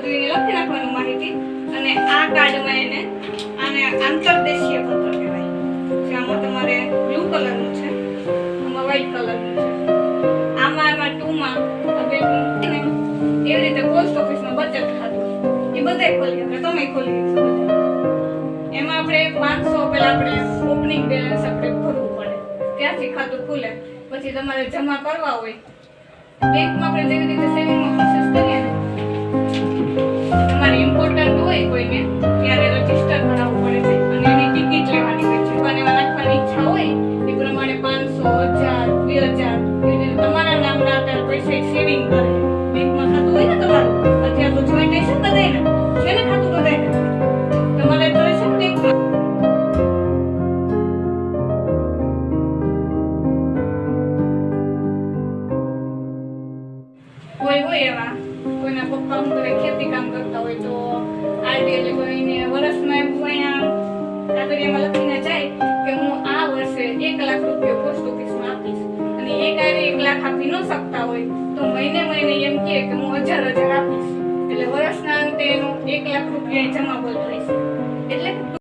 બધું એને લખી નાખવાનું માહિતી અને આ કાર્ડમાં એને આને આંતરદેશીય પત્ર કહેવાય છે. આમાં તમારે બ્લુ કલરનું છે, આમાં વ્હાઈટ કલરનું છે, આમાં 2 માં હવે એવી રીતે પોસ્ટ ઓફિસમાં બચત ખાતું એ બધાય ખોલી આપણે તમે ખોલી શકો. એમાં આપણે 500 પહેલા આપણે ઓપનિંગ બેલેન્સ આપણે ભરવું પડે, ત્યાંથી ખાતું ખુલે. પછી તમારે જમા કરવા હોય બેંકમાં આપણે જેવી રીતે સેવિંગમાં પ્રોસેસ કરીએ ને તમારે ઇમ્પોર્ટન્ટ હોય કોઈને ત્યારે રજીસ્ટર કરાવવું પડે છે અને એની ટિકિટ લેવાની હોય છે. અને એમાં નાખવાની ઈચ્છા હોય એ પ્રમાણે 500, 1000, 2000 એવી રીતે તમારા નામના અત્યારે પૈસા સેવિંગ કરે. બેંકમાં ખાતું હોય ને તમારું, અત્યારે તો જોઈન્ટ હશે ને બધાયને, છે ને ખાતું બધાયને, તમારે તો હશે ને બેંકમાં. કોઈ હોય એવા કોઈના પપ્પા હું કરે ખેતી કામ કરતા હોય તો આરડી એટલે કોઈને વર્ષમાં એવું અહીંયા કાગળિયામાં લખીને જાય કે હું આ વર્ષે 1 લાખ રૂપિયા પોસ્ટ ઓફિસમાં આપીશ અને એક આરે 1 લાખ આપી ન શકતા હોય તો મહિને એમ કહે કે હું 1000 આપીશ એટલે વર્ષના અંતે એનો 1 લાખ રૂપિયા જમા થઈ શકે.